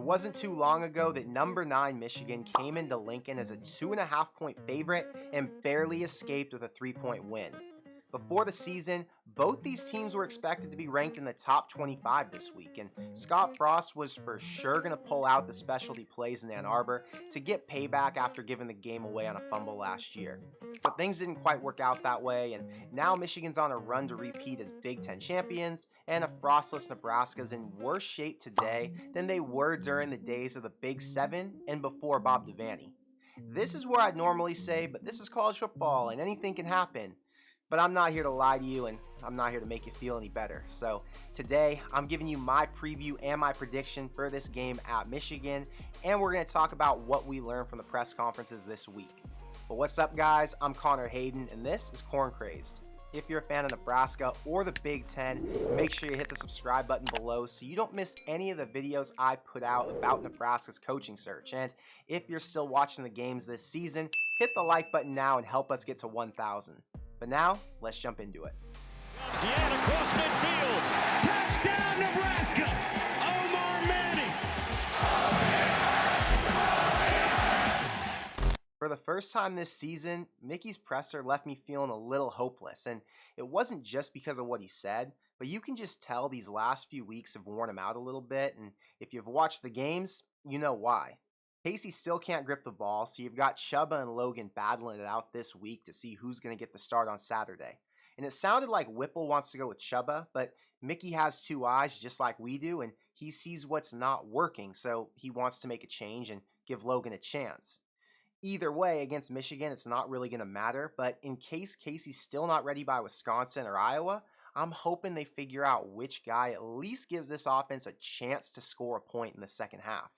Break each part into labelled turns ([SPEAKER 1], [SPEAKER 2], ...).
[SPEAKER 1] wasn't too long ago that number 9 Michigan came into Lincoln as a 2.5-point favorite and barely escaped with a 3-point win. Before the season, both these teams were expected to be ranked in the top 25 this week, and Scott Frost was for sure going to pull out the specialty plays in Ann Arbor to get payback after giving the game away on a fumble last year. But things didn't quite work out that way, and now Michigan's on a run to repeat as Big Ten champions, and a frostless Nebraska's in worse shape today than they were during the days of the Big Seven and before Bob Devaney. This is where I'd normally say, but this is college football and anything can happen. But I'm not here to lie to you, and I'm not here to make you feel any better. So today, I'm giving you my preview and my prediction for this game at Michigan, and we're going to talk about what we learned from the press conferences this week. But what's up, guys? I'm Connor Hayden, and this is Corn Crazed. If you're a fan of Nebraska or the Big Ten, make sure you hit the subscribe button below so you don't miss any of the videos I put out about Nebraska's coaching search. And if you're still watching the games this season, hit the like button now and help us get to 1,000. But now, let's jump into it.
[SPEAKER 2] Yet across midfield. Touchdown, Nebraska! Omar Manning!
[SPEAKER 1] For the first time this season, Mickey's presser left me feeling a little hopeless, and it wasn't just because of what he said, but you can just tell these last few weeks have worn him out a little bit, and if you've watched the games, you know why. Casey still can't grip the ball, so you've got Chubba and Logan battling it out this week to see who's going to get the start on Saturday. And it sounded like Whipple wants to go with Chubba, but Mickey has two eyes just like we do, and he sees what's not working, so he wants to make a change and give Logan a chance. Either way, against Michigan, it's not really going to matter, but in case Casey's still not ready by Wisconsin or Iowa, I'm hoping they figure out which guy at least gives this offense a chance to score a point in the second half.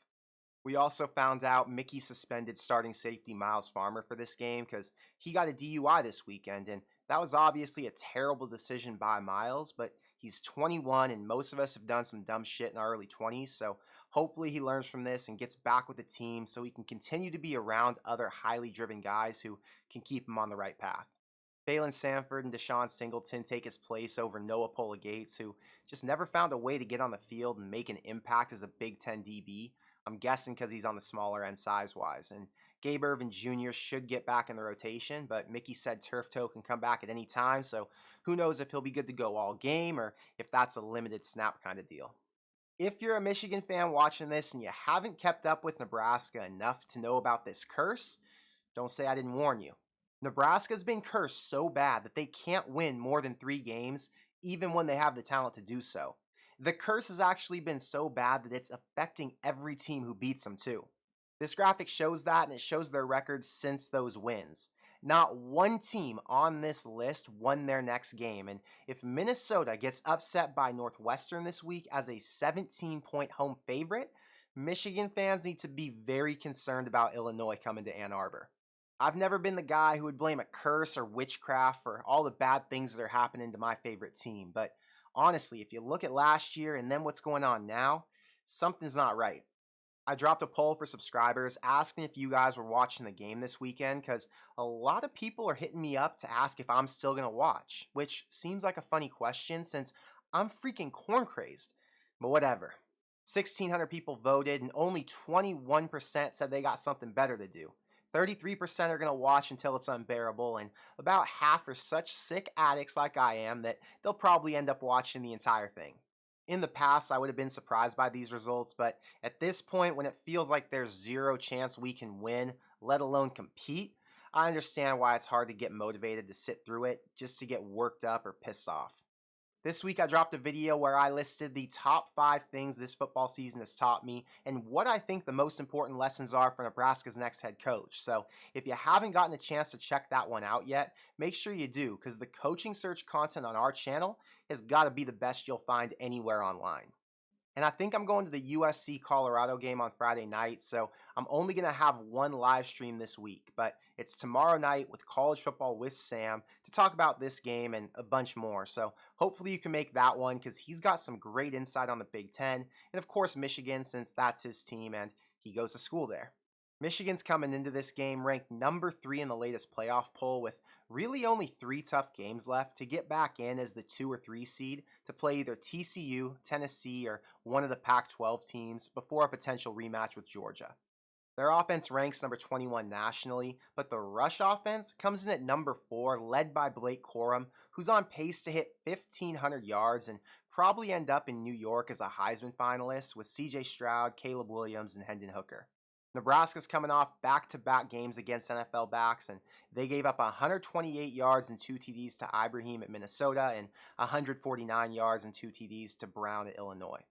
[SPEAKER 1] We also found out Mickey suspended starting safety Miles Farmer for this game because he got a DUI this weekend, and that was obviously a terrible decision by Miles, but he's 21 and most of us have done some dumb shit in our early 20s, so hopefully he learns from this and gets back with the team so he can continue to be around other highly driven guys who can keep him on the right path. Phelan Sanford and Deshaun Singleton take his place over Noah Pola Gates, who just never found a way to get on the field and make an impact as a Big Ten DB. I'm guessing because he's on the smaller end size-wise. And Gabe Irvin Jr. should get back in the rotation, but Mickey said turf toe can come back at any time, so who knows if he'll be good to go all game or if that's a limited snap kind of deal. If you're a Michigan fan watching this and you haven't kept up with Nebraska enough to know about this curse, don't say I didn't warn you. Nebraska's been cursed so bad that they can't win more than 3 games, even when they have the talent to do so. The curse has actually been so bad that it's affecting every team who beats them too. This graphic shows that, and it shows their records since those wins. Not one team on this list won their next game, and if Minnesota gets upset by Northwestern this week as a 17-point home favorite, Michigan fans need to be very concerned about Illinois coming to Ann Arbor. I've never been the guy who would blame a curse or witchcraft for all the bad things that are happening to my favorite team, but honestly, if you look at last year and then what's going on now, something's not right. I dropped a poll for subscribers asking if you guys were watching the game this weekend because a lot of people are hitting me up to ask if I'm still going to watch, which seems like a funny question since I'm freaking corn crazed. But whatever. 1,600 people voted and only 21% said they got something better to do. 33% are going to watch until it's unbearable, and about half are such sick addicts like I am that they'll probably end up watching the entire thing. In the past, I would have been surprised by these results, but at this point, when it feels like there's zero chance we can win, let alone compete, I understand why it's hard to get motivated to sit through it just to get worked up or pissed off. This week I dropped a video where I listed the top 5 things this football season has taught me and what I think the most important lessons are for Nebraska's next head coach. So if you haven't gotten a chance to check that one out yet, make sure you do because the coaching search content on our channel has got to be the best you'll find anywhere online. And I think I'm going to the USC-Colorado game on Friday night, so I'm only going to have one live stream this week. But it's tomorrow night with College Football with Sam to talk about this game and a bunch more. So hopefully you can make that one because he's got some great insight on the Big Ten. And of course Michigan, since that's his team and he goes to school there. Michigan's coming into this game ranked number 3 in the latest playoff poll with really only 3 tough games left to get back in as the 2 or 3 seed to play either TCU, Tennessee, or one of the Pac 12 teams before a potential rematch with Georgia. Their offense ranks number 21 nationally, but the rush offense comes in at number 4, led by Blake Corum, who's on pace to hit 1,500 yards and probably end up in New York as a Heisman finalist with CJ Stroud, Caleb Williams, and Hendon Hooker. Nebraska's coming off back-to-back games against NFL backs, and they gave up 128 yards and 2 TDs to Ibrahim at Minnesota and 149 yards and 2 TDs to Brown at Illinois.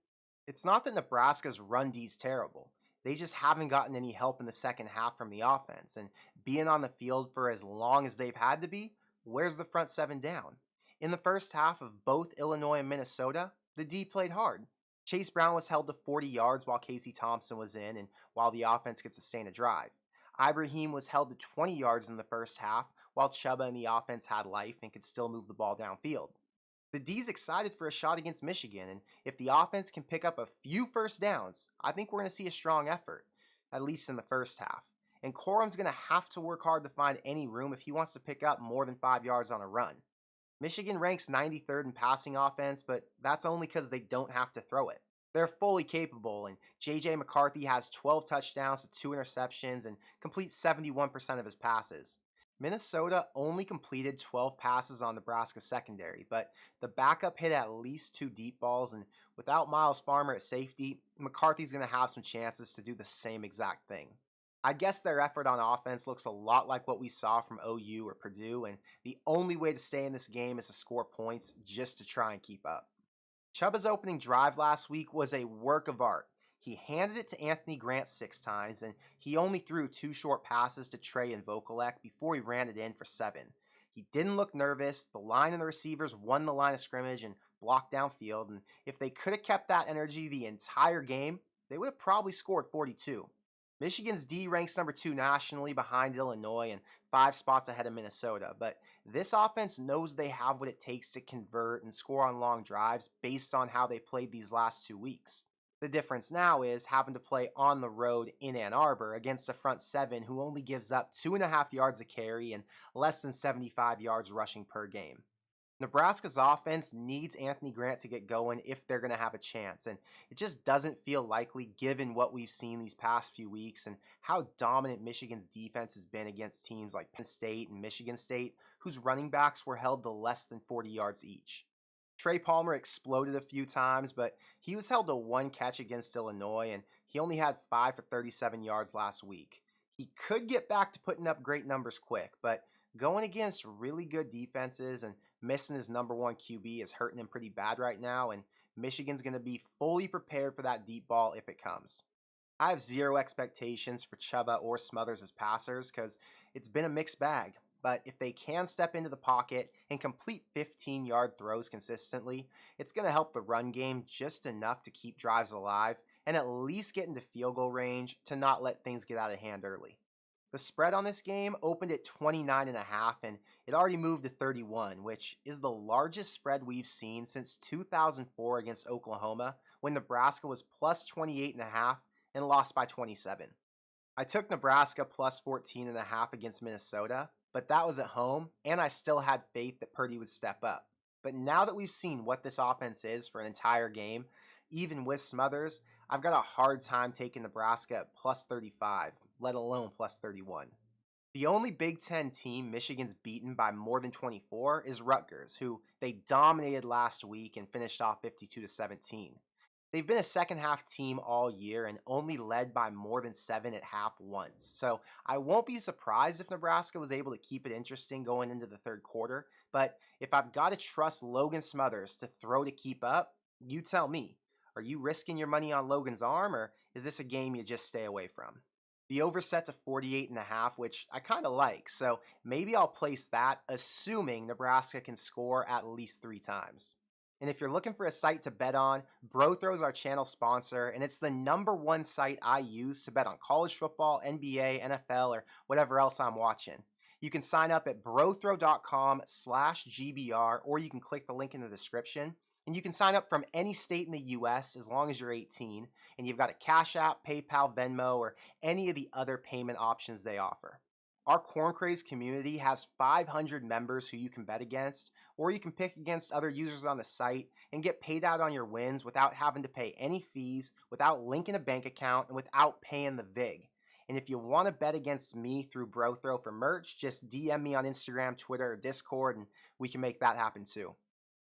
[SPEAKER 1] It's not that Nebraska's run D's terrible. They just haven't gotten any help in the second half from the offense, and being on the field for as long as they've had to be wears the front seven down. In the first half of both Illinois and Minnesota, the D played hard. Chase Brown was held to 40 yards while Casey Thompson was in, and while the offense could sustain a drive. Ibrahim was held to 20 yards in the first half, while Chuba and the offense had life and could still move the ball downfield. The D's excited for a shot against Michigan, and if the offense can pick up a few first downs, I think we're going to see a strong effort, at least in the first half. And Corum's going to have to work hard to find any room if he wants to pick up more than 5 yards on a run. Michigan ranks 93rd in passing offense, but that's only because they don't have to throw it. They're fully capable, and J.J. McCarthy has 12 touchdowns to 2 interceptions and completes 71% of his passes. Minnesota only completed 12 passes on Nebraska's secondary, but the backup hit at least 2 deep balls, and without Miles Farmer at safety, McCarthy's going to have some chances to do the same exact thing. I guess their effort on offense looks a lot like what we saw from OU or Purdue, and the only way to stay in this game is to score points just to try and keep up. Chuba's opening drive last week was a work of art. He handed it to Anthony Grant 6 times, and he only threw 2 short passes to Trey and Vokalek before he ran it in for 7. He didn't look nervous. The line and the receivers won the line of scrimmage and blocked downfield, and if they could have kept that energy the entire game, they would have probably scored 42. Michigan's D ranks number 2 nationally behind Illinois and 5 spots ahead of Minnesota, but this offense knows they have what it takes to convert and score on long drives based on how they played these last 2 weeks. The difference now is having to play on the road in Ann Arbor against a front 7 who only gives up 2.5 yards a carry and less than 75 yards rushing per game. Nebraska's offense needs Anthony Grant to get going if they're going to have a chance, and it just doesn't feel likely given what we've seen these past few weeks and how dominant Michigan's defense has been against teams like Penn State and Michigan State, whose running backs were held to less than 40 yards each. Trey Palmer exploded a few times, but he was held to 1 catch against Illinois, and he only had 5 for 37 yards last week. He could get back to putting up great numbers quick, but going against really good defenses and missing his number 1 QB is hurting him pretty bad right now, and Michigan's going to be fully prepared for that deep ball if it comes. I have zero expectations for Chuba or Smothers as passers because it's been a mixed bag, but if they can step into the pocket and complete 15-yard throws consistently, it's going to help the run game just enough to keep drives alive and at least get into field goal range to not let things get out of hand early. The spread on this game opened at 29.5, and it already moved to 31, which is the largest spread we've seen since 2004 against Oklahoma, when Nebraska was plus 28.5 and lost by 27. I took Nebraska plus 14.5 against Minnesota, but that was at home, and I still had faith that Purdy would step up. But now that we've seen what this offense is for an entire game, even with Smothers, I've got a hard time taking Nebraska at plus 35, let alone plus 31. The only Big Ten team Michigan's beaten by more than 24 is Rutgers, who they dominated last week and finished off 52-17. They've been a second-half team all year and only led by more than 7 at half once. So I won't be surprised if Nebraska was able to keep it interesting going into the third quarter. But if I've got to trust Logan Smothers to throw to keep up, you tell me. Are you risking your money on Logan's arm, or is this a game you just stay away from? The over set to 48.5, which I kind of like, so maybe I'll place that, assuming Nebraska can score at least 3 times. And if you're looking for a site to bet on, BroThrow's our channel sponsor, and it's the #1 site I use to bet on college football, NBA, NFL, or whatever else I'm watching. You can sign up at brothrow.com/GBR, or you can click the link in the description. And you can sign up from any state in the US as long as you're 18, and you've got a Cash App, PayPal, Venmo, or any of the other payment options they offer. Our Corn Craze community has 500 members who you can bet against, or you can pick against other users on the site and get paid out on your wins without having to pay any fees, without linking a bank account, and without paying the VIG. And if you want to bet against me through BroThrow for merch, just DM me on Instagram, Twitter, or Discord, and we can make that happen too.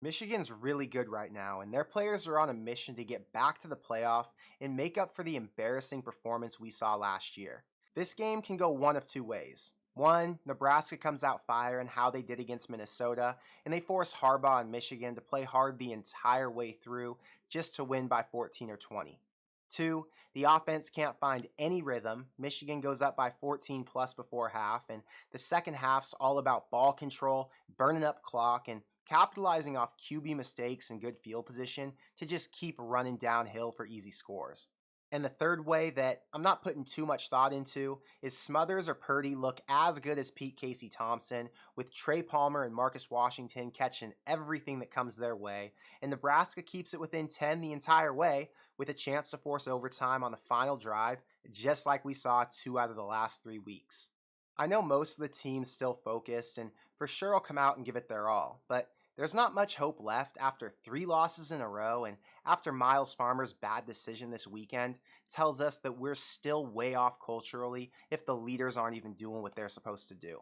[SPEAKER 1] Michigan's really good right now, and their players are on a mission to get back to the playoff and make up for the embarrassing performance we saw last year. This game can go one of two ways. One, Nebraska comes out firing how they did against Minnesota, and they force Harbaugh and Michigan to play hard the entire way through just to win by 14 or 20. Two, the offense can't find any rhythm. Michigan goes up by 14 plus before half, and the second half's all about ball control, burning up clock, and capitalizing off QB mistakes and good field position to just keep running downhill for easy scores. And the third way that I'm not putting too much thought into is Smothers or Purdy look as good as Pete Casey Thompson, with Trey Palmer and Marcus Washington catching everything that comes their way, and Nebraska keeps it within 10 the entire way with a chance to force overtime on the final drive, just like we saw 2 out of the last 3 weeks. I know most of the team's still focused and for sure will come out and give it their all, but there's not much hope left after 3 losses in a row, and after Miles Farmer's bad decision this weekend tells us that we're still way off culturally if the leaders aren't even doing what they're supposed to do.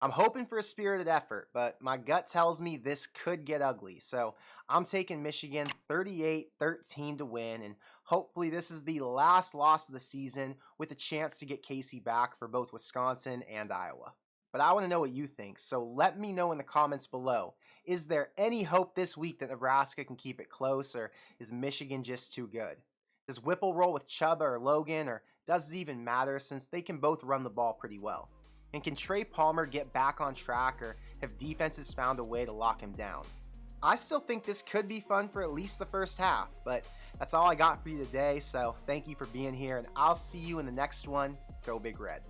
[SPEAKER 1] I'm hoping for a spirited effort, but my gut tells me this could get ugly, so I'm taking Michigan 38-13 to win, and hopefully this is the last loss of the season with a chance to get Casey back for both Wisconsin and Iowa. But I want to know what you think, so let me know in the comments below. Is there any hope this week that Nebraska can keep it close, or is Michigan just too good? Does Whipple roll with Chuba or Logan, or does it even matter since they can both run the ball pretty well? And can Trey Palmer get back on track, or have defenses found a way to lock him down? I still think this could be fun for at least the first half, but that's all I got for you today, so thank you for being here, and I'll see you in the next one. Go Big Red.